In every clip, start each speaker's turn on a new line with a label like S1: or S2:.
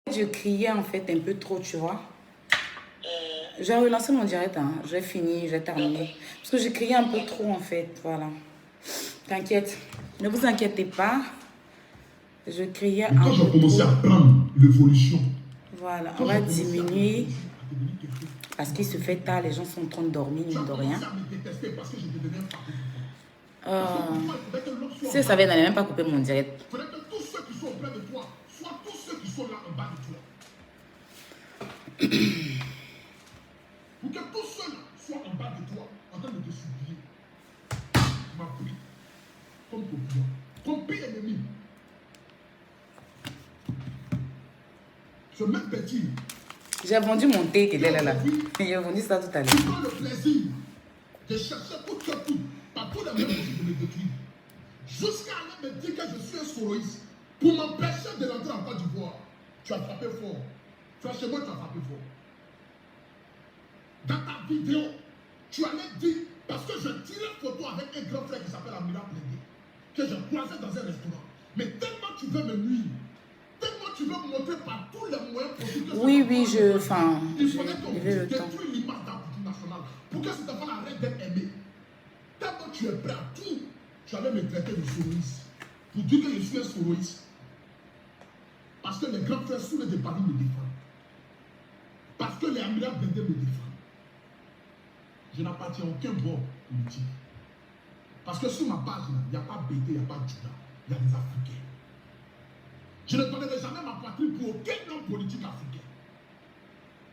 S1: Je criais en fait un peu trop, tu vois. J'ai relancé mon direct, hein. J'ai fini, j'ai terminé. Parce que je criais un peu trop en fait, voilà. T'inquiète, ne vous inquiétez pas. Je criais un peu trop.
S2: Quand j'ai commencé à prendre l'évolution,
S1: voilà, on va diminuer. Parce qu'il se fait tard, les gens sont en train de dormir, mine de rien. Si je savais, elle n'allait même pas couper mon direct.
S2: Il faudrait que tous ceux qui sont auprès de toi soient tous ceux qui sont là en bas de toi. Pour que tous ceux soient en bas de toi, en train de te supplier. Tu m'as pris comme copion, comme pire ennemi. Ce même petit.
S1: J'ai vendu mon thé qui était là. J'ai vendu ça tout à l'heure.
S2: Tu prends le plaisir de chercher pour que tout, par tous les moyens possibles de me détruire. Jusqu'à aller me dire que je suis un soloiste pour m'empêcher de rentrer en Côte d'Ivoire. Tu as frappé fort. Tu as chez moi, tu as frappé fort. Dans ta vidéo, tu allais dire, parce que je tirais photo avec un grand frère qui s'appelle Amira Plédé, que je croisais dans un restaurant. Mais tellement tu veux me nuire, tellement tu veux me montrer par tous les moyens possibles.
S1: Oui, il fallait
S2: que tu détruises l'image de la culture nationale pour que cet enfant arrête d'être aimé. Tellement tu es prêt à tout, tu allais me traiter de soloiste. Pour dire que je suis un soloiste. Parce que les grands frères sous de Paris me défendent. Parce que les Amira Plédé me défendent. Je n'appartiens à aucun bord politique. Parce que sur ma page, il n'y a pas BD, il n'y a pas Judas, il y a des Africains. Je ne donnerai jamais ma patrie pour aucun homme politique africain.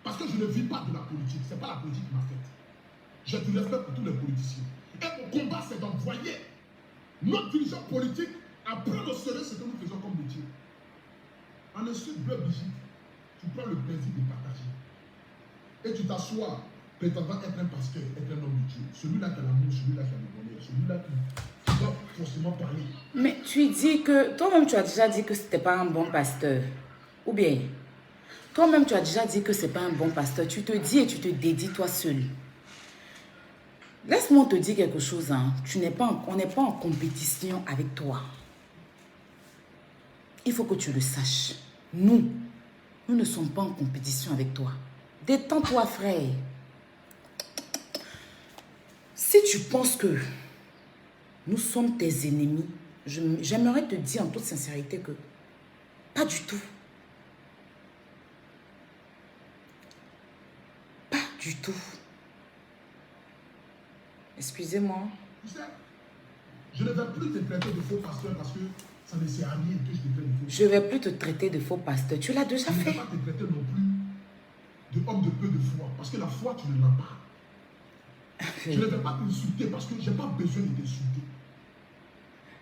S2: Parce que je ne vis pas de la politique. Ce n'est pas la politique qui m'a fait. J'ai du respect pour tous les politiciens. Et mon combat, c'est d'envoyer notre dirigeant politique à prendre au sérieux ce que nous faisons comme métier. En insulte bleu Brigitte, tu prends le plaisir de partager. Et tu t'assois prétendant être un pasteur, être un homme de Dieu. Celui-là qui a l'amour, celui-là qui a le bonheur, celui-là qui doit forcément parler.
S1: Mais tu dis que, toi-même tu as déjà dit que c'était pas un bon pasteur. Ou bien, toi-même tu as déjà dit que c'est pas un bon pasteur. Tu te dis et tu te dédies toi seul. Laisse-moi te dire quelque chose. Hein. On n'est pas en compétition avec toi. Il faut que tu le saches. Nous ne sommes pas en compétition avec toi. Détends-toi, frère. Si tu penses que nous sommes tes ennemis, j'aimerais te dire en toute sincérité que pas du tout. Pas du tout. Excusez-moi.
S2: Tu sais, je ne vais plus te traiter de faux pasteur parce que ça ne sert à rien que je te traite de faux pasteur.
S1: Je ne vais plus te traiter de faux pasteur. Tu l'as déjà fait.
S2: Je ne vais pas te traiter non plus de homme de peu de foi parce que la foi, tu ne l'as pas. Je ne vais pas t'insulter parce que je n'ai pas besoin de t'insulter.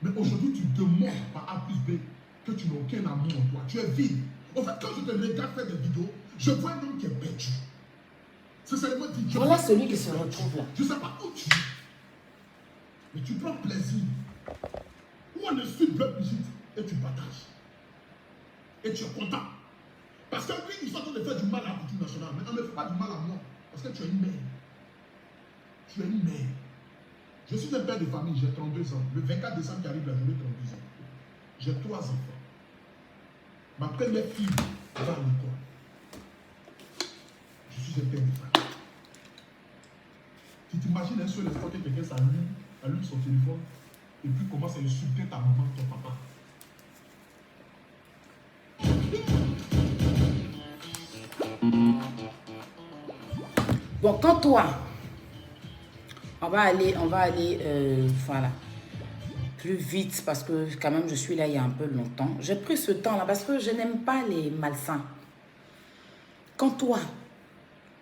S2: Mais aujourd'hui, tu demandes par A plus B que tu n'as aucun amour en toi. Tu es vide. En fait, quand je te regarde faire des vidéos, je vois un homme qui est perdu. Sincèrement dit,
S1: voilà celui qui se retrouve là.
S2: Je ne sais pas où tu es. Mais tu prends plaisir. Ou on ne suit Bleu Brigitte et tu partages. Et tu es content. Parce que lui, ils sont en train de faire du mal à la culture nationale. Mais on ne fait pas du mal à moi. Parce que tu es une mère. Tu es une mère. Je suis un père de famille, j'ai 32 ans. Le 24 décembre qui arrive, là, j'aurai 32 ans. J'ai 3 enfants. Ma première fille va à l'école. Je suis un père de famille. Tu t'imagines un seul instant que quelqu'un allume son téléphone et puis commence à insulter ta maman, ton papa.
S1: Bon, quand toi, on va aller, voilà, plus vite parce que quand même je suis là il y a un peu longtemps. J'ai pris ce temps-là parce que je n'aime pas les malsains. Quand toi,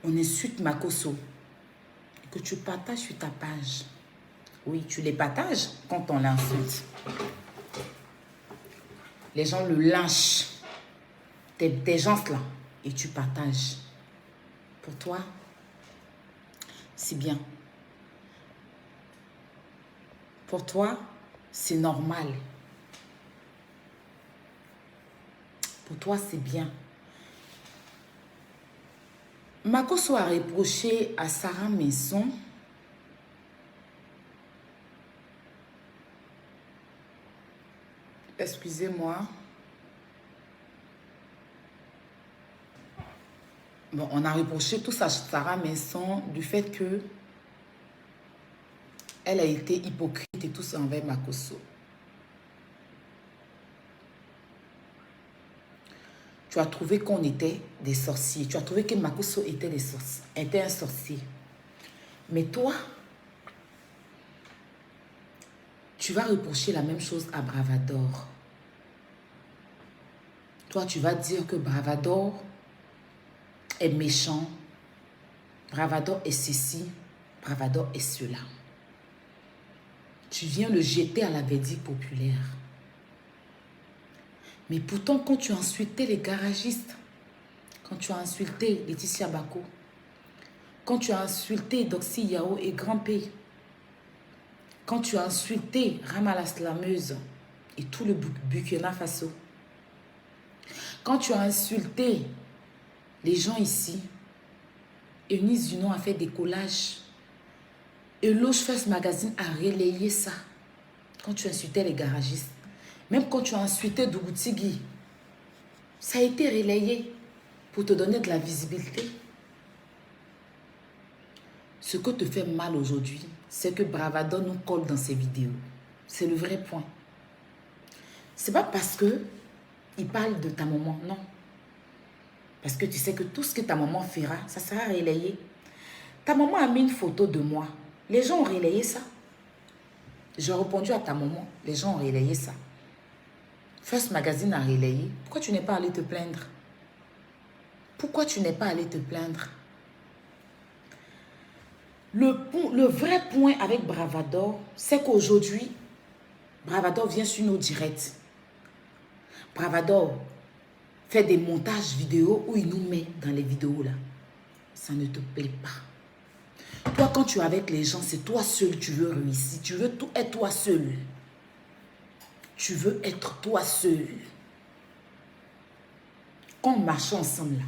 S1: on insulte Makosso et que tu partages sur ta page, oui, tu les partages quand on l'insulte. Les gens le lynchent, des gens là, et tu partages. Pour toi, c'est bien. Pour toi, c'est normal. Pour toi, c'est bien. Makosso a reproché à Sarah Maison excusez-moi. Bon, on a reproché tout ça à Sarah Maison du fait que elle a été hypocrite et tout ça envers Makosso. Tu as trouvé qu'on était des sorciers. Tu as trouvé que Makosso était était un sorcier. Mais toi, tu vas reprocher la même chose à Bravador. Toi, tu vas dire que Bravador est méchant. Bravador est ceci. Bravador est cela. Tu viens le jeter à la verdict populaire. Mais pourtant, quand tu as insulté les garagistes, quand tu as insulté Laetitia Bako, quand tu as insulté Doxy Yao et Grand P, quand tu as insulté Rama la slameuse et tout le Burkina Faso, quand tu as insulté les gens ici, Eunice Dunon a fait des collages, Eloge First Magazine a relayé ça, quand tu insultais les garagistes, même quand tu as insulté Dougoutigui, ça a été relayé pour te donner de la visibilité. Ce que te fait mal aujourd'hui, c'est que Bravador nous colle dans ses vidéos. C'est le vrai point. C'est pas parce que il parle de ta maman, non. Parce que tu sais que tout ce que ta maman fera, ça sera relayé. Ta maman a mis une photo de moi. Les gens ont relayé ça. J'ai répondu à ta maman. Les gens ont relayé ça. First Magazine a relayé. Pourquoi tu n'es pas allé te plaindre? Pourquoi tu n'es pas allé te plaindre? Le vrai point avec Bravador, c'est qu'aujourd'hui, Bravador vient sur nos directs. Bravador fait des montages vidéo où il nous met dans les vidéos là. Ça ne te plaît pas. Toi, quand tu es avec les gens, c'est toi seul tu veux réussir. Tu veux tout être toi seul. Tu veux être toi seul. Quand on marchait ensemble là,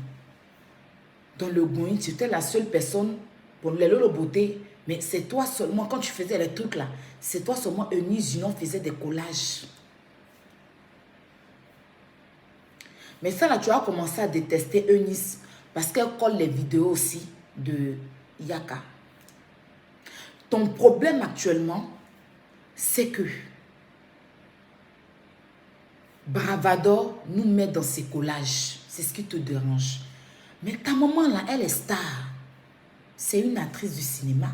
S1: dans le Goïn, tu étais la seule personne pour les lolos beauté, mais c'est toi seulement, quand tu faisais les trucs là, c'est toi seulement, Eunice Dunon faisait des collages. Mais ça là, tu as commencé à détester Eunice parce qu'elle colle les vidéos aussi de Yaka. Ton problème actuellement, c'est que Bravador nous met dans ses collages. C'est ce qui te dérange. Mais ta maman là, elle est star. C'est une actrice du cinéma.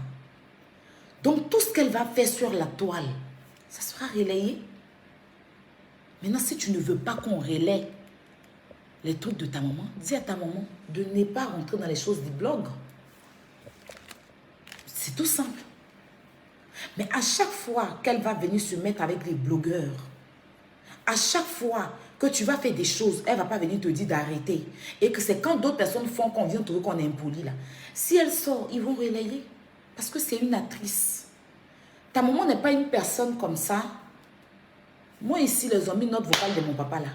S1: Donc tout ce qu'elle va faire sur la toile, ça sera relayé. Maintenant, si tu ne veux pas qu'on relaie les trucs de ta maman, dis à ta maman de ne pas rentrer dans les choses du blog. C'est tout simple. Mais à chaque fois qu'elle va venir se mettre avec les blogueurs, à chaque fois que tu vas faire des choses, elle ne va pas venir te dire d'arrêter. Et que c'est quand d'autres personnes font qu'on vient trouver qu'on est impoli là. Si elle sort, ils vont relayer. Parce que c'est une actrice. Ta maman n'est pas une personne comme ça. Moi ici, les ont mis note vocale de mon papa là.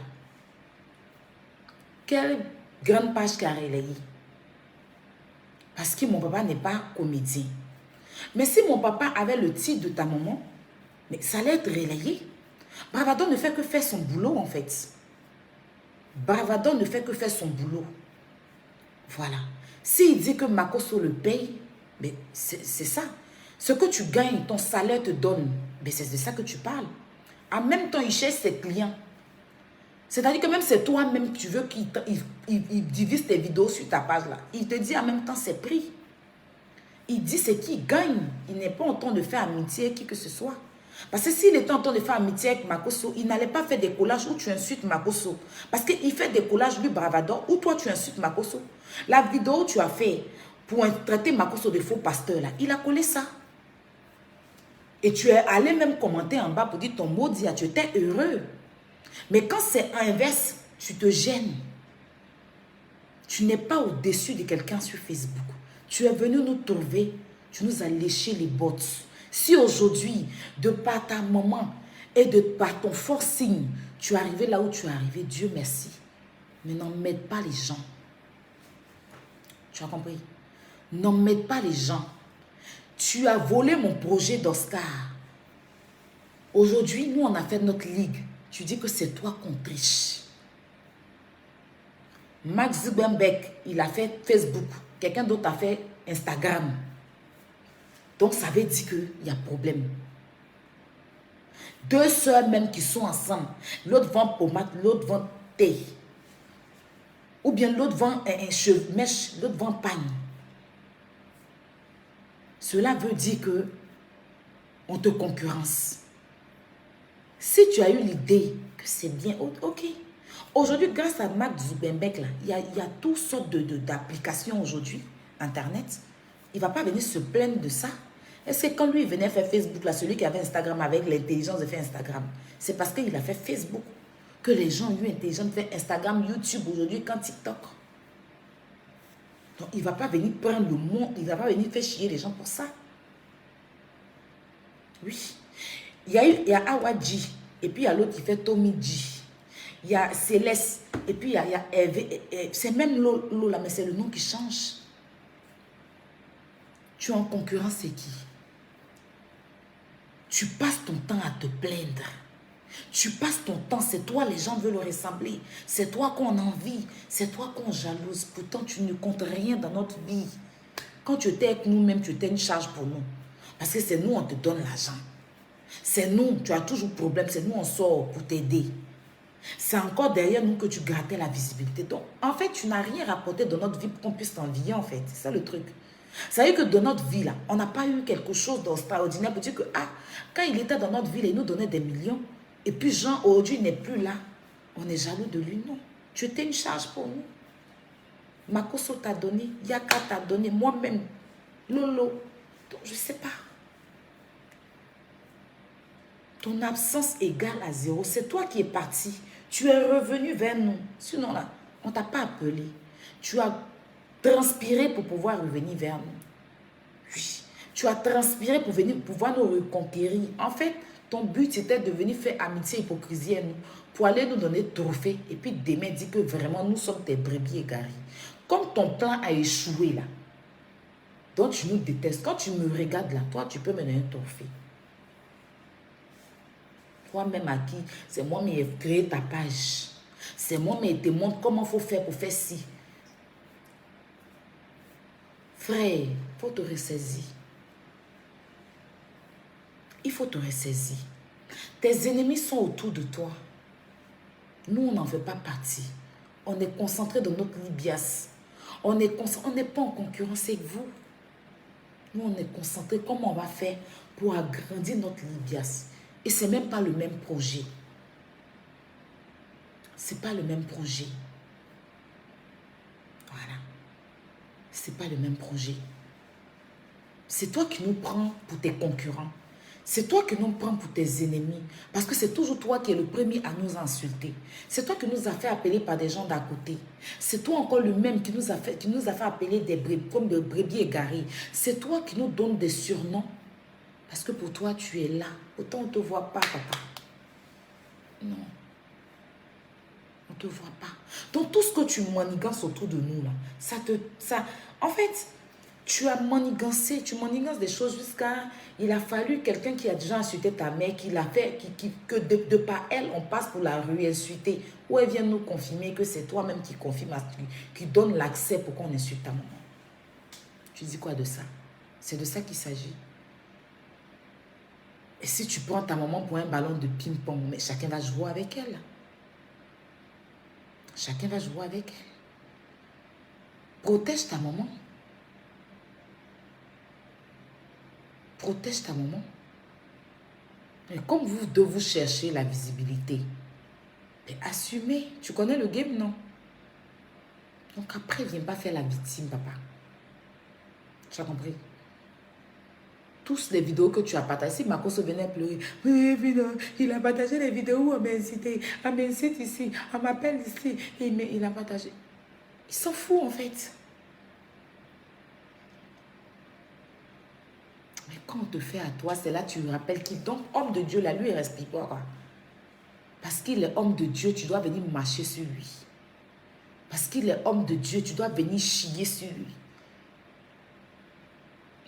S1: Quelle grande page qui a relayé. Parce que mon papa n'est pas comédien. Mais si mon papa avait le titre de ta maman, mais ça allait être relayé. Bravador ne fait que faire son boulot en fait. Bravador ne fait que faire son boulot. Voilà. S'il dit que Makosso le paye, mais c'est ça. Ce que tu gagnes, ton salaire te donne, mais c'est de ça que tu parles. En même temps, il cherche ses clients. C'est-à-dire que même c'est toi-même, tu veux qu'il divise tes vidéos sur ta page là. Il te dit en même temps ses prix. Il dit c'est qui gagne. Il n'est pas en train de faire amitié avec qui que ce soit. Parce que s'il était en train de faire amitié avec Makosso, il n'allait pas faire des collages où tu insultes Makosso. Parce qu'il fait des collages, lui, Bravador, où toi, tu insultes Makosso. La vidéo que tu as fait pour traiter Makosso de faux pasteur, là, il a collé ça. Et tu es allé même commenter en bas pour dire ton mot dit, tu étais heureux. Mais quand c'est inverse, tu te gênes. Tu n'es pas au-dessus de quelqu'un sur Facebook. Tu es venu nous trouver, tu nous as léché les bottes. Si aujourd'hui, de par ta maman et de par ton forcing, tu es arrivé là où tu es arrivé, Dieu merci. Mais n'emmène pas les gens. Tu as compris? N'emmène pas les gens. Tu as volé mon projet d'Oscar. Aujourd'hui, nous, on a fait notre ligue. Tu dis que c'est toi qu'on triche. Mark Zuckerberg, il a fait Facebook. Quelqu'un d'autre a fait Instagram. Donc, ça veut dire qu'il y a problème. Deux sœurs même qui sont ensemble. L'autre vend pommade, l'autre vend thé. Ou bien l'autre vend un mèche, l'autre vend pagne. Cela veut dire que on te concurrence. Si tu as eu l'idée que c'est bien, ok. Aujourd'hui, grâce à Mark Zuckerberg, là, il y a toutes sortes d'applications aujourd'hui, Internet. Il ne va pas venir se plaindre de ça. Est-ce que quand lui, il venait faire Facebook, là, celui qui avait Instagram avec l'intelligence de faire Instagram, c'est parce qu'il a fait Facebook que les gens ont eu l'intelligence de faire Instagram, YouTube aujourd'hui, quand TikTok. Donc, il ne va pas venir prendre le monde, il ne va pas venir faire chier les gens pour ça. Oui. Il y a Awadji, et puis il y a l'autre qui fait Tommy G. Il y a Céleste, et puis il y a c'est même l'eau là, mais c'est le nom qui change. Tu es en concurrence, c'est qui? Tu passes ton temps à te plaindre. Tu passes ton temps, c'est toi, les gens veulent ressembler. C'est toi qu'on envie, c'est toi qu'on jalouse. Pourtant, tu ne comptes rien dans notre vie. Quand tu étais avec nous-mêmes, tu étais une charge pour nous. Parce que c'est nous, on te donne l'argent. C'est nous, tu as toujours problème, c'est nous, on sort pour t'aider. C'est encore derrière nous que tu grattais la visibilité. Donc, en fait, tu n'as rien rapporté dans notre vie pour qu'on puisse t'envier, en fait. C'est ça le truc. Ça veut dire que dans notre vie, là, on n'a pas eu quelque chose d'extraordinaire pour dire que, ah, quand il était dans notre vie, il nous donnait des millions. Et puis, Jean, aujourd'hui, il n'est plus là. On est jaloux de lui, non. Tu étais une charge pour nous. Makoso t'a donné, Yaka t'a donné, moi-même, Lolo. Donc, je ne sais pas. Ton absence égale à zéro. C'est toi qui es parti. Tu es revenu vers nous. Sinon, là, on ne t'a pas appelé. Tu as transpiré pour pouvoir revenir vers nous. Oui. Tu as transpiré pour venir pouvoir nous reconquérir. En fait, ton but, c'était de venir faire amitié, hypocrisie à nous, pour aller nous donner trophée. Et puis demain, dire que vraiment, nous sommes tes brebis égarées. Comme ton plan a échoué, là, donc tu nous détestes. Quand tu me regardes là, toi, tu peux me donner un trophée. Toi-même à qui, c'est moi qui ai créé ta page. C'est moi qui te montre comment il faut faire pour faire ci. Frère, il faut te ressaisir. Il faut te ressaisir. Tes ennemis sont autour de toi. Nous, on n'en fait pas partie. On est concentré dans notre libias. On n'est pas en concurrence avec vous. Nous, on est concentré comment on va faire pour agrandir notre libias. Et ce n'est même pas le même projet. Ce n'est pas le même projet. Voilà. Ce n'est pas le même projet. C'est toi qui nous prends pour tes concurrents. C'est toi qui nous prends pour tes ennemis. Parce que c'est toujours toi qui es le premier à nous insulter. C'est toi qui nous as fait appeler par des gens d'à côté. C'est toi encore le même qui nous a fait appeler comme des brebis égarés. C'est toi qui nous donne des surnoms. Parce que pour toi, tu es là. Pourtant, on ne te voit pas, papa. Non. On ne te voit pas. Donc, tout ce que tu manigances autour de nous, là, en fait, tu as manigancé, tu manigances des choses jusqu'à... Il a fallu quelqu'un qui a déjà insulté ta mère, qui l'a fait, que de par elle, on passe pour la réinsulter. Ou elle vient nous confirmer que c'est toi-même qui confirme, qui donne l'accès pour qu'on insulte ta maman. Tu dis quoi de ça? C'est de ça qu'il s'agit. Et si tu prends ta maman pour un ballon de ping-pong, mais chacun va jouer avec elle. Chacun va jouer avec elle. Protège ta maman. Protège ta maman. Et comme vous cherchez la visibilité, assumez. Tu connais le game, non? Donc après, viens pas faire la victime, papa. Tu as compris? Tous les vidéos que tu as partagées, si Makoso venait pleurer, oui, il a partagé les vidéos, on m'incite ici, on m'appelle ici, il a partagé. Il s'en fout en fait. Mais quand on te fait à toi, c'est là que tu rappelles qu'il, donc homme de Dieu, là, lui, il respire pas. Quoi. Parce qu'il est homme de Dieu, tu dois venir marcher sur lui. Parce qu'il est homme de Dieu, tu dois venir chier sur lui.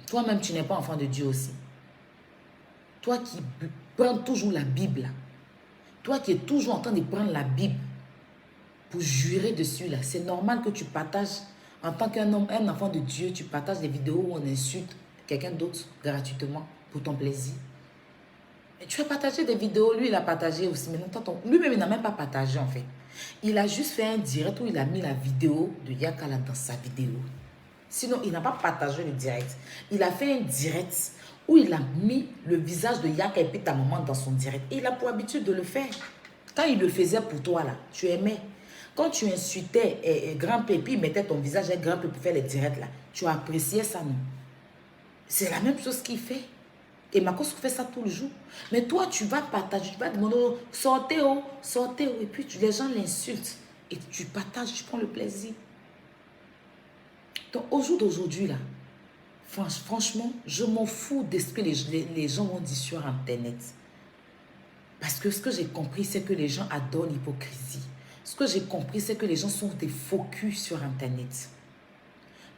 S1: Toi-même, tu n'es pas enfant de Dieu aussi. Toi qui prends toujours la Bible. Toi qui es toujours en train de prendre la Bible. pour jurer dessus là. C'est normal que tu partages, en tant qu'un homme, un enfant de Dieu, tu partages des vidéos où on insulte quelqu'un d'autre gratuitement pour ton plaisir. Et tu as partagé des vidéos, lui il a partagé aussi. Mais lui-même il n'a même pas partagé en fait. Il a juste fait un direct où il a mis la vidéo de Yakala dans sa vidéo. Sinon, il n'a pas partagé le direct. Il a fait un direct où il a mis le visage de Yaka et puis ta maman dans son direct. Et il a pour habitude de le faire. Quand il le faisait pour toi, là, tu aimais. Quand tu insultais Grand Pépi, il mettait ton visage avec Grand Pépi pour faire les directs, là. Tu appréciais ça, non? C'est la même chose qu'il fait. Et Marcos fait ça tout le jour. Mais toi, tu vas partager, tu vas demander, sortez, oh, sortez, oh. Et puis les gens l'insultent. Et tu partages, tu prends le plaisir. Donc, au jour d'aujourd'hui, là, franchement, je m'en fous de ce que les gens vont dire sur Internet. Parce que ce que j'ai compris, c'est que les gens adorent l'hypocrisie. Ce que j'ai compris, c'est que les gens sont des faux culs sur Internet.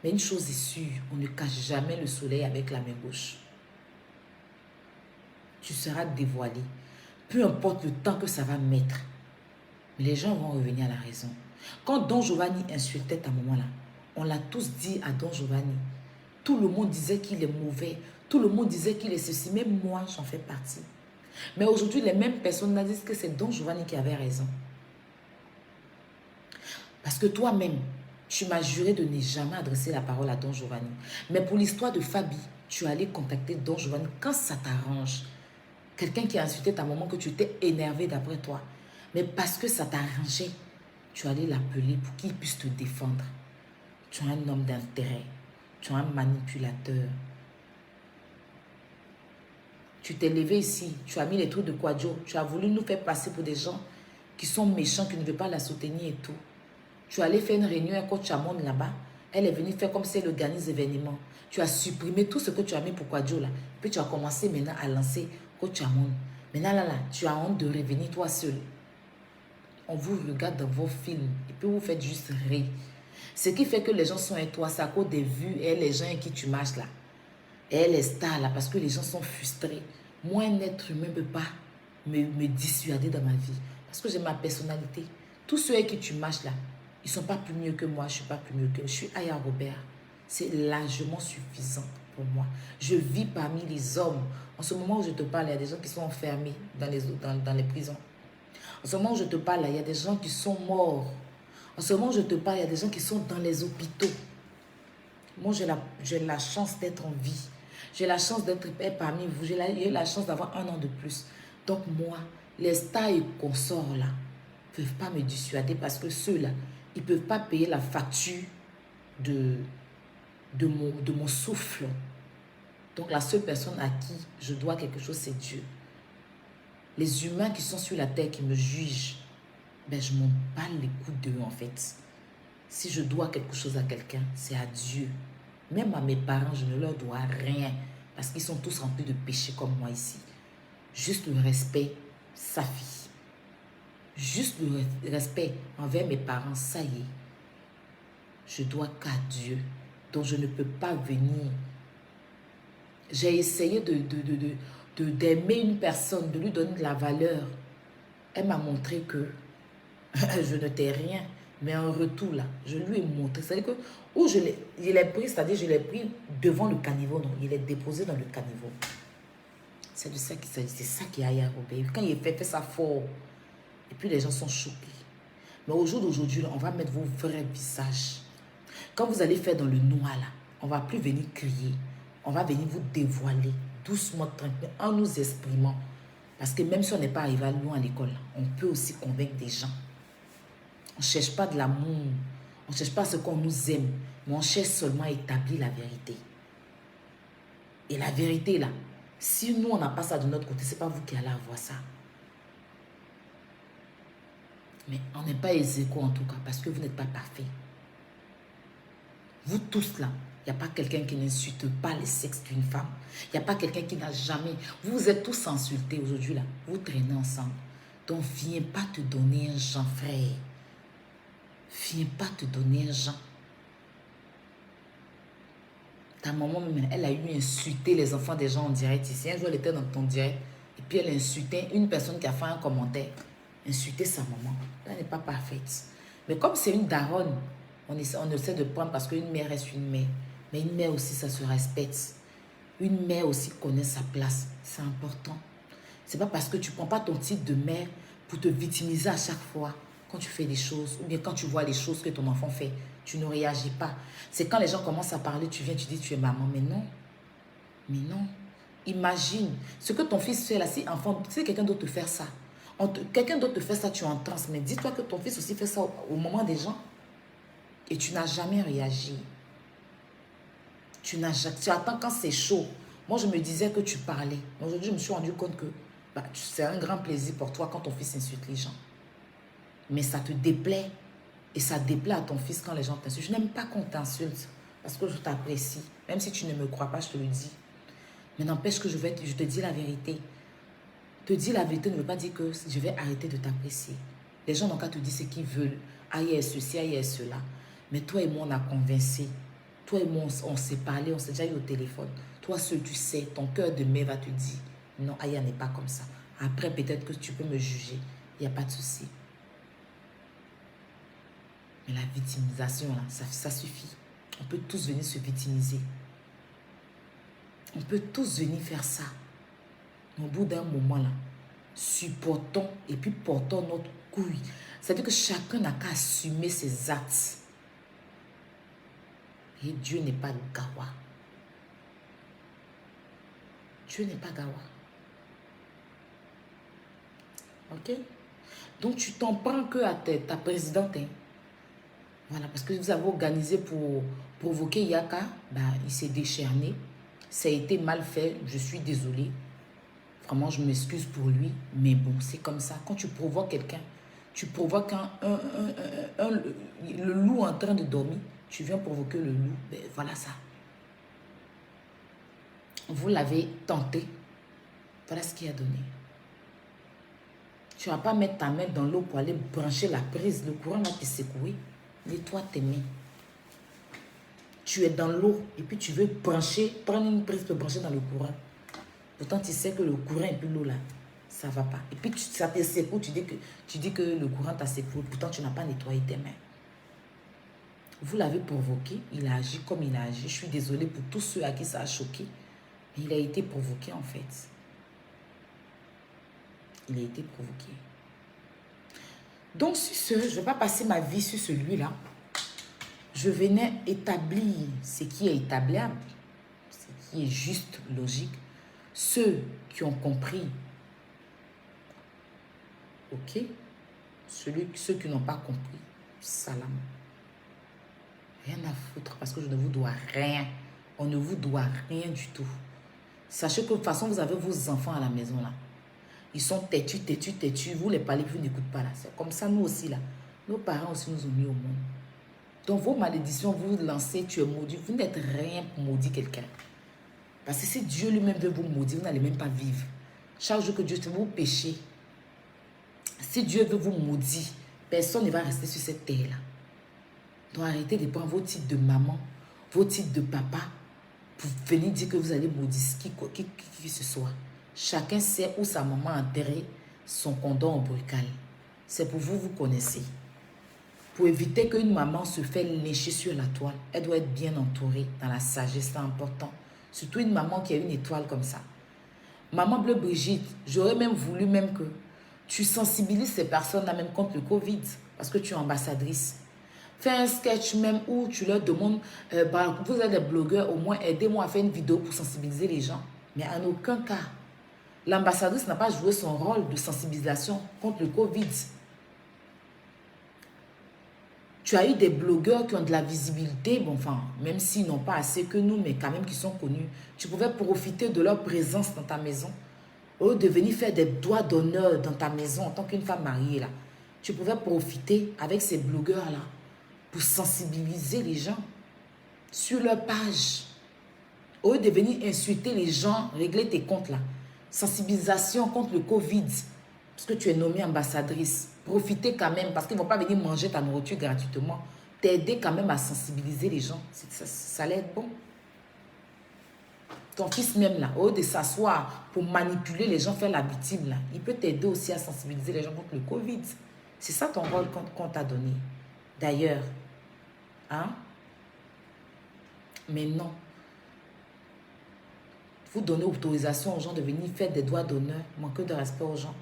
S1: Mais une chose est sûre, on ne cache jamais le soleil avec la main gauche. Tu seras dévoilé. Peu importe le temps que ça va mettre. Les gens vont revenir à la raison. Quand Don Giovanni insultait ta maman là, on l'a tous dit à Don Giovanni. Tout le monde disait qu'il est mauvais. Tout le monde disait qu'il est ceci. Même moi, j'en fais partie. Mais aujourd'hui, les mêmes personnes disent que c'est Don Giovanni qui avait raison. Parce que toi-même, tu m'as juré de ne jamais adresser la parole à Don Giovanni. Mais pour l'histoire de Fabi, tu allais contacter Don Giovanni quand ça t'arrange. Quelqu'un qui a insulté ta maman, que tu t'es énervé d'après toi. Mais parce que ça t'arrangeait, tu allais l'appeler pour qu'il puisse te défendre. Tu es un homme d'intérêt. Tu es un manipulateur. Tu t'es levé ici, tu as mis les trucs de Kwadjo, tu as voulu nous faire passer pour des gens qui sont méchants, qui ne veulent pas la soutenir et tout. Tu allais faire une réunion avec Coach Amon là-bas. Elle est venue faire comme si elle organise l'événement. Tu as supprimé tout ce que tu as mis pour Kwadjo là. Puis tu as commencé maintenant à lancer Coach Amon. Maintenant là, tu as honte de revenir toi seul. On vous regarde dans vos films et puis vous faites juste rire. Ce qui fait que les gens sont avec toi, c'est à cause des vues et les gens avec qui tu marches là. Et elle est star là parce que les gens sont frustrés. Moi, un être humain ne peut pas me dissuader dans ma vie. Parce que j'ai ma personnalité. Tous ceux avec qui tu marches là, ils ne sont pas plus mieux que moi. Je ne suis pas plus mieux que eux. Je suis Aya Robert. C'est largement suffisant pour moi. Je vis parmi les hommes. En ce moment où je te parle, il y a des gens qui sont enfermés dans les prisons. En ce moment où je te parle, il y a des gens qui sont morts. En ce moment où je te parle, il y a des gens qui sont dans les hôpitaux. Moi, j'ai la chance d'être en vie. J'ai la chance d'être parmi vous. J'ai eu la chance d'avoir 1 an de plus. Donc moi, les stars et consorts là, ne peuvent pas me dissuader parce que ceux-là, ils ne peuvent pas payer la facture de mon souffle. Donc la seule personne à qui je dois quelque chose, c'est Dieu. Les humains qui sont sur la terre, qui me jugent, ben je m'en bats les coups d'eux en fait. Si je dois quelque chose à quelqu'un, c'est à Dieu. Même à mes parents, je ne leur dois rien. Parce qu'ils sont tous remplis de péché comme moi ici. Juste le respect, sa fille. Juste le respect envers mes parents, ça y est. Je dois qu'à Dieu. Donc je ne peux pas venir. J'ai essayé d'aimer une personne, de lui donner de la valeur. Elle m'a montré que je ne t'ai rien. Mais en retour, là, je lui ai montré. C'est-à-dire que, où je l'ai pris, c'est-à-dire je l'ai pris devant le caniveau. Non, il est déposé dans le caniveau. C'est de ça qu'il s'agit. C'est ça qui a Aya Robert. Quand il fait ça fort. Et puis les gens sont choqués. Mais au jour d'aujourd'hui, on va mettre vos vrais visages. Quand vous allez faire dans le noir, là, on ne va plus venir crier. On va venir vous dévoiler doucement, tranquillement, en nous exprimant. Parce que même si on n'est pas arrivé loin à l'école, on peut aussi convaincre des gens. On ne cherche pas de l'amour, on ne cherche pas ce qu'on nous aime, mais on cherche seulement à établir la vérité. Et la vérité là, si nous on n'a pas ça de notre côté, ce n'est pas vous qui allez avoir ça. Mais on n'est pas exéco en tout cas, parce que vous n'êtes pas parfait. Vous tous là, il n'y a pas quelqu'un qui n'insulte pas le sexe d'une femme. Il n'y a pas quelqu'un qui n'a jamais... Vous êtes tous insultés aujourd'hui là, vous traînez ensemble. Donc viens pas te donner un genre frère. Viens pas te donner un genre. Ta maman, même, elle a eu insulté les enfants des gens en direct ici. Un jour, elle était dans ton direct. Et puis, elle a insulté une personne qui a fait un commentaire. Insulter sa maman. Elle n'est pas parfaite. Mais comme c'est une daronne, on essaie de prendre parce qu'une mère reste une mère. Mais une mère aussi, ça se respecte. Une mère aussi connaît sa place. C'est important. C'est pas parce que tu prends pas ton titre de mère pour te victimiser à chaque fois quand tu fais des choses ou bien quand tu vois les choses que ton enfant fait. Tu ne réagis pas. C'est quand les gens commencent à parler, tu viens, tu dis tu es maman. Mais non. Mais non. Imagine ce que ton fils fait là. Si quelqu'un d'autre te fait ça, quelqu'un d'autre te fait ça, tu es en transe. Mais dis-toi que ton fils aussi fait ça au moment des gens. Et tu n'as jamais réagi. Tu attends quand c'est chaud. Moi, je me disais que tu parlais. Aujourd'hui, je me suis rendu compte que c'est un grand plaisir pour toi quand ton fils insulte les gens. Mais ça te déplaît. Et ça déplaît à ton fils quand les gens t'insultent. Je n'aime pas qu'on t'insulte parce que je t'apprécie. Même si tu ne me crois pas, je te le dis. Mais n'empêche que je te dis la vérité. Te dire la vérité ne veut pas dire que je vais arrêter de t'apprécier. Les gens n'ont qu'à te dire ce qu'ils veulent. Ah, il y a ceci, ah, il y a cela. Mais toi et moi, on a convaincu. Toi et moi, on s'est parlé, on s'est déjà eu au téléphone. Toi seul, tu sais, ton cœur de mère va te dire, non, Aya n'est pas comme ça. Après, peut-être que tu peux me juger. Il n'y a pas de souci. Mais la victimisation, là, ça suffit. On peut tous venir se victimiser. On peut tous venir faire ça. Mais au bout d'un moment, là, supportons et puis portons notre couille. C'est-à-dire que chacun n'a qu'à assumer ses actes. Et Dieu n'est pas gawa. Dieu n'est pas gawa. Ok? Donc, tu t'en prends que à ta présidente. Hein? Voilà, parce que vous avez organisé pour provoquer Yaka. Il s'est décharné. Ça a été mal fait. Je suis désolée. Vraiment, je m'excuse pour lui. Mais bon, c'est comme ça. Quand tu provoques quelqu'un, tu provoques le loup en train de dormir. Tu viens provoquer le loup. Voilà ça. Vous l'avez tenté. Voilà ce qu'il a donné. Tu ne vas pas mettre ta main dans l'eau pour aller brancher la prise. Le courant va te secouer. Nettoie tes mains. Tu es dans l'eau et puis tu veux prendre une prise pour brancher dans le courant. Pourtant, tu sais que le courant et puis l'eau là, ça ne va pas. Et puis ça te secoue, tu dis que le courant t'a secoué. Pourtant, tu n'as pas nettoyé tes mains. Vous l'avez provoqué, il a agi comme il a agi. Je suis désolée pour tous ceux à qui ça a choqué. Mais il a été provoqué en fait. Il a été provoqué. Donc sur ce, je ne vais pas passer ma vie sur celui-là. Je venais établir ce qui est établable, ce qui est juste, logique. Ceux qui ont compris, ok. Ceux qui n'ont pas compris, salam. Rien à foutre parce que je ne vous dois rien. On ne vous doit rien du tout. Sachez que de toute façon, vous avez vos enfants à la maison là. Ils sont têtus. Vous les parlez, vous n'écoutez pas là. C'est comme ça, nous aussi là. Nos parents aussi nous ont mis au monde. Donc vos malédictions, vous lancez, tu es maudit. Vous n'êtes rien pour maudire quelqu'un. Parce que si Dieu lui-même veut vous maudire, vous n'allez même pas vivre. Chaque jour que Dieu te vous péchez. Si Dieu veut vous maudire, personne ne va rester sur cette terre là. Donc arrêtez de prendre vos titres de maman, vos titres de papa, pour venir dire que vous allez maudire qui que ce soit. Chacun sait où sa maman a enterré son condom au bocal. C'est pour vous, vous connaissez. Pour éviter qu'une maman se fait lécher sur la toile, elle doit être bien entourée dans la sagesse, c'est important. Surtout une maman qui a une étoile comme ça. Maman Bleu Brigitte, j'aurais même voulu même que tu sensibilises ces personnes-là même contre le Covid, parce que tu es ambassadrice. Fais un sketch même où tu leur demandes, vous êtes des blogueurs, au moins aidez-moi à faire une vidéo pour sensibiliser les gens. Mais en aucun cas, l'ambassadrice n'a pas joué son rôle de sensibilisation contre le Covid. Tu as eu des blogueurs qui ont de la visibilité, bon, enfin, même s'ils n'ont pas assez que nous, mais quand même qui sont connus. Tu pouvais profiter de leur présence dans ta maison. Au lieu de venir faire des doigts d'honneur dans ta maison en tant qu'une femme mariée, là. Tu pouvais profiter avec ces blogueurs-là pour sensibiliser les gens sur leur page. Au lieu de venir insulter les gens, régler tes comptes là. Sensibilisation contre le Covid. Parce que tu es nommée ambassadrice. Profitez quand même parce qu'ils ne vont pas venir manger ta nourriture gratuitement. T'aider quand même à sensibiliser les gens. Ça allait être bon. Ton fils même là, au lieu de s'asseoir pour manipuler les gens, faire la victime là, il peut t'aider aussi à sensibiliser les gens contre le Covid. C'est ça ton rôle qu'on t'a donné. D'ailleurs, hein? Mais non. Vous donnez autorisation aux gens de venir faire des doigts d'honneur, manquer de respect aux gens.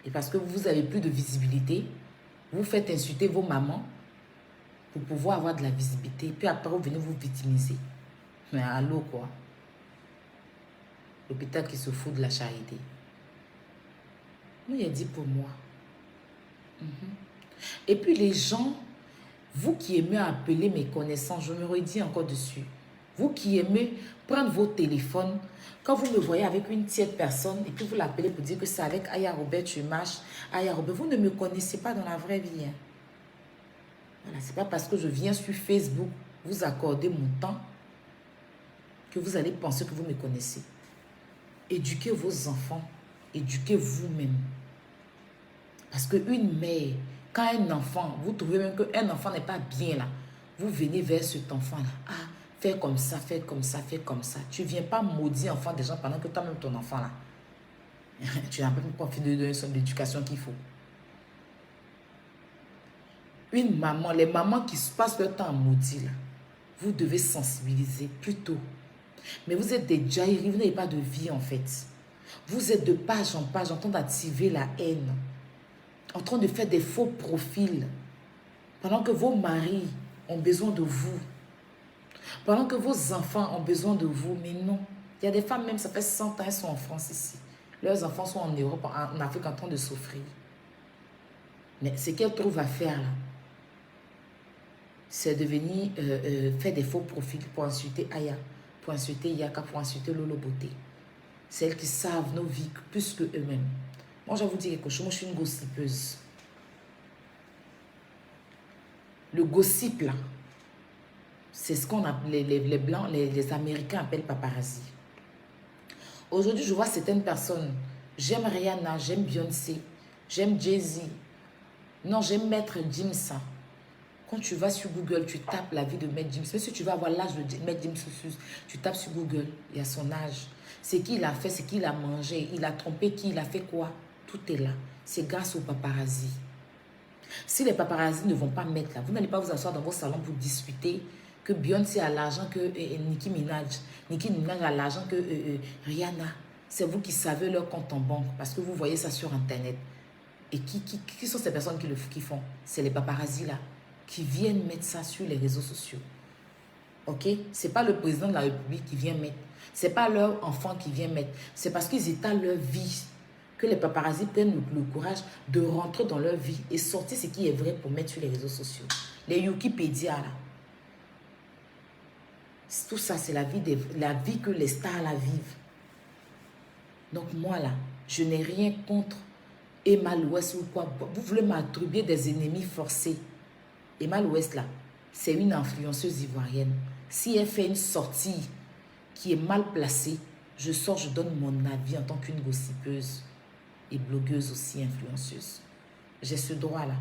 S1: Et parce que vous n'avez plus de visibilité, vous faites insulter vos mamans pour pouvoir avoir de la visibilité. Puis après, vous venez vous victimiser. Mais allô, quoi? L'hôpital qui se fout de la charité. Moi, il a dit pour moi. Et puis les gens, vous qui aimez appeler mes connaissances, je me redis encore dessus. Vous qui aimez prendre vos téléphones, quand vous me voyez avec une tierce personne et puis vous l'appelez pour dire que c'est avec Aya Robert, tu marches, Aya Robert, vous ne me connaissez pas dans la vraie vie. Hein. Voilà, c'est pas parce que je viens sur Facebook vous accorder mon temps que vous allez penser que vous me connaissez. Éduquez vos enfants, éduquez vous-même. Parce qu'une mère, quand un enfant, vous trouvez même qu'un enfant n'est pas bien là, vous venez vers cet enfant-là. Ah, fais comme ça, fais comme ça, fais comme ça. Tu ne viens pas maudire l'enfant des gens pendant que toi-même ton enfant là. Tu n'as pas confié de donner son éducation qu'il faut. Une maman, les mamans qui passent leur temps à maudire là, vous devez sensibiliser plus tôt. Mais vous êtes des jaillis, vous n'avez pas de vie en fait. Vous êtes de page en page en train d'activer la haine. En train de faire des faux profils. Pendant que vos maris ont besoin de vous. Pendant que vos enfants ont besoin de vous. Mais non. Il y a des femmes même, ça fait 100 ans, elles sont en France ici. Leurs enfants sont en Europe, en Afrique, en train de souffrir. Mais ce qu'elles trouvent à faire là, c'est de venir faire des faux profils pour insulter Aya, pour insulter Yaka, pour insulter Lolo Beauté. C'est elles qui savent nos vies plus que eux-mêmes. Moi, je vais vous dire quelque chose. Moi, je suis une gossipeuse. Le gossip, là, c'est ce qu'on appelle, les Blancs, les Américains appellent paparazzi. Aujourd'hui, je vois certaines personnes. J'aime Rihanna, j'aime Beyoncé, j'aime Jay-Z. Non, j'aime Maître Gims. Quand tu vas sur Google, tu tapes la vie de Maître Gims. Même si tu vas avoir l'âge de Maître Gims, tu tapes sur Google, il y a son âge. C'est qui il a fait, c'est qui il a mangé, il a trompé qui, il a fait quoi. Tout est là. C'est grâce aux paparazzi. Si les paparazzi ne vont pas mettre là, vous n'allez pas vous asseoir dans vos salons pour discuter que Beyoncé a l'argent que Nicki Minaj a l'argent que Rihanna. C'est vous qui savez leur compte en banque parce que vous voyez ça sur Internet. Et qui sont ces personnes qui font? C'est les paparazzi là, qui viennent mettre ça sur les réseaux sociaux. Ok? Ce n'est pas le président de la République qui vient mettre. Ce n'est pas leur enfant qui vient mettre. C'est parce qu'ils étalent leur vie que les paparazzi prennent le courage de rentrer dans leur vie et sortir ce qui est vrai pour mettre sur les réseaux sociaux. Les Wikipédia, là. Tout ça, c'est la vie que les stars la vivent. Donc moi, là, je n'ai rien contre Emma Louest ou quoi. Vous voulez m'attribuer des ennemis forcés. Emma Louest, là, c'est une influenceuse ivoirienne. Si elle fait une sortie qui est mal placée, je sors, je donne mon avis en tant qu'une gossipeuse. Et blogueuse aussi, influenceuse. J'ai ce droit-là.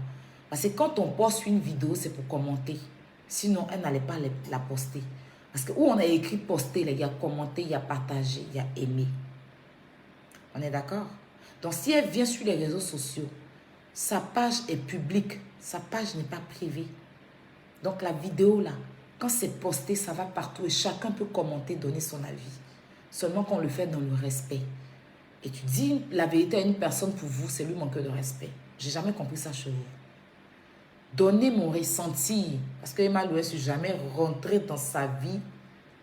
S1: Parce que quand on poste une vidéo, c'est pour commenter. Sinon, elle n'allait pas la poster. Parce que où on a écrit poster, il y a commenté, il y a partagé, il y a aimé. On est d'accord? Donc, si elle vient sur les réseaux sociaux, sa page est publique. Sa page n'est pas privée. Donc, la vidéo, là, quand c'est posté, ça va partout et chacun peut commenter, donner son avis. Seulement qu'on le fait dans le respect. Et tu dis la vérité à une personne, pour vous, c'est lui manquer de respect. J'ai jamais compris ça chez vous. Donner mon ressenti. Parce que Emma Louest n'est jamais rentrée dans sa vie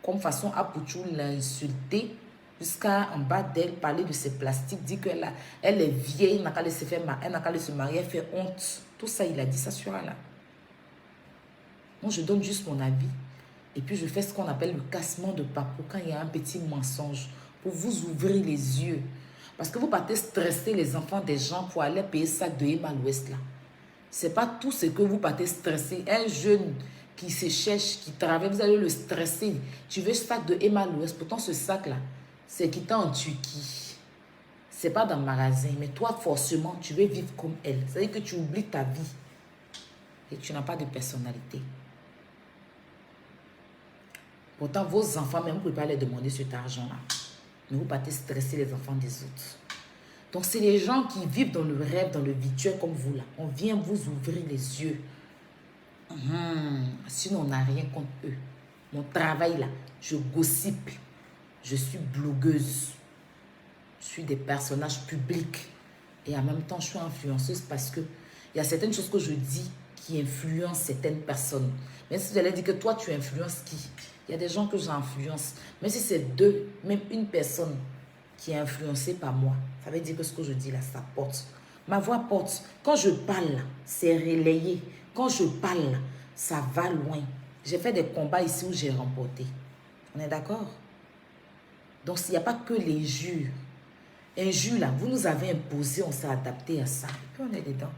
S1: comme façon à Pouchou l'insulter jusqu'à en bas d'elle, parler de ses plastiques, dire qu'elle elle est vieille, elle n'a qu'à laisser se marier, elle fait honte. Tout ça, il a dit ça sur elle. Moi, je donne juste mon avis. Et puis, je fais ce qu'on appelle le cassement de papeau quand il y a un petit mensonge pour vous ouvrir les yeux. Parce que vous partez stresser les enfants des gens pour aller payer ça de Emma Louest là. Ce n'est pas tout ce que vous partez stresser. Un jeune qui se cherche, qui travaille, vous allez le stresser. Tu veux ce sac de Emma Louest. Pourtant, ce sac-là, c'est qui t'a en Turquie. Ce n'est pas dans le magasin. Mais toi, forcément, tu veux vivre comme elle. C'est-à-dire que tu oublies ta vie. Et tu n'as pas de personnalité. Pourtant, vos enfants, même, vous ne pouvez pas les demander cet argent-là. Mais vous partez stresser les enfants des autres. Donc, c'est les gens qui vivent dans le rêve, dans le virtuel comme vous, là. On vient vous ouvrir les yeux. Sinon, on n'a rien contre eux. Mon travail, là, je gossipe. Je suis blogueuse. Je suis des personnages publics. Et en même temps, je suis influenceuse parce que il y a certaines choses que je dis qui influencent certaines personnes. Mais si vous allez dire que toi, tu influences qui? Il y a des gens que j'influence. Mais si c'est deux, même une personne qui est influencée par moi, ça veut dire que ce que je dis là, ça porte. Ma voix porte. Quand je parle, c'est relayé. Quand je parle, ça va loin. J'ai fait des combats ici où j'ai remporté. On est d'accord? Donc, il n'y a pas que les jures. Un jus là, vous nous avez imposé, on s'est adapté à ça. Et puis on est dedans.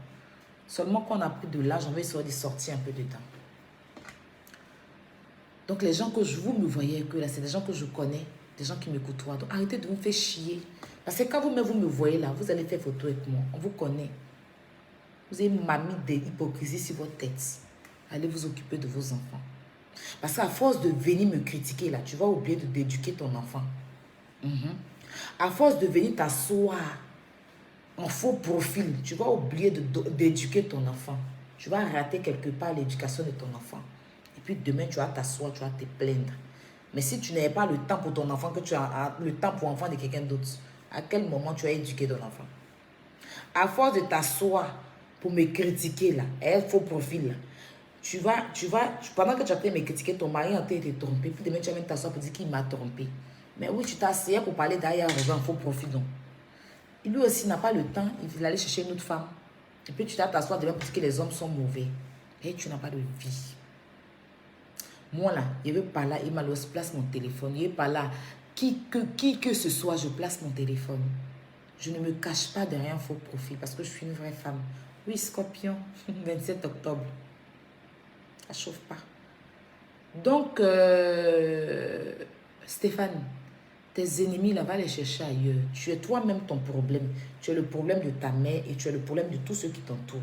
S1: Seulement qu'on a pris de l'âge, on va essayer de sortir un peu dedans. Donc les gens que vous me voyez que là, c'est des gens que je connais, des gens qui me côtoient. Donc arrêtez de vous faire chier. Parce que quand vous me voyez là, vous allez faire photo avec moi. On vous connaît. Vous avez mamie d'hypocrisie sur votre tête. Allez vous occuper de vos enfants. Parce qu'à force de venir me critiquer là, tu vas oublier d'éduquer ton enfant. À force de venir t'asseoir en faux profil, tu vas oublier d'éduquer ton enfant. Tu vas rater quelque part l'éducation de ton enfant. Et puis demain, tu vas t'asseoir, tu vas te plaindre. Mais si tu n'avais pas le temps pour ton enfant, que tu as le temps pour l'enfant de quelqu'un d'autre, à quel moment tu as éduqué ton enfant? À force de t'asseoir pour me critiquer là, un faux profil là, pendant que tu as me critiquer, ton mari a été trompé, puis demain tu vas même t'asseoir pour dire qu'il m'a trompé. Mais oui, tu t'asseyais pour parler derrière un faux profil. Donc. Lui aussi n'a pas le temps, il va aller chercher une autre femme. Et puis tu vas t'asseoir demain pour dire que les hommes sont mauvais. Et tu n'as pas de vie. Moi là, je veux pas là, il m'a laissé place mon téléphone. Je veux pas là, qui que ce soit, je place mon téléphone. Je ne me cache pas derrière un faux profil parce que je suis une vraie femme. Oui, Scorpion, 27 octobre. Ça chauffe pas. Donc, Stéphane, tes ennemis là, va les chercher ailleurs. Tu es toi-même ton problème. Tu es le problème de ta mère et tu es le problème de tous ceux qui t'entourent.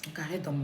S1: Donc arrête dans mon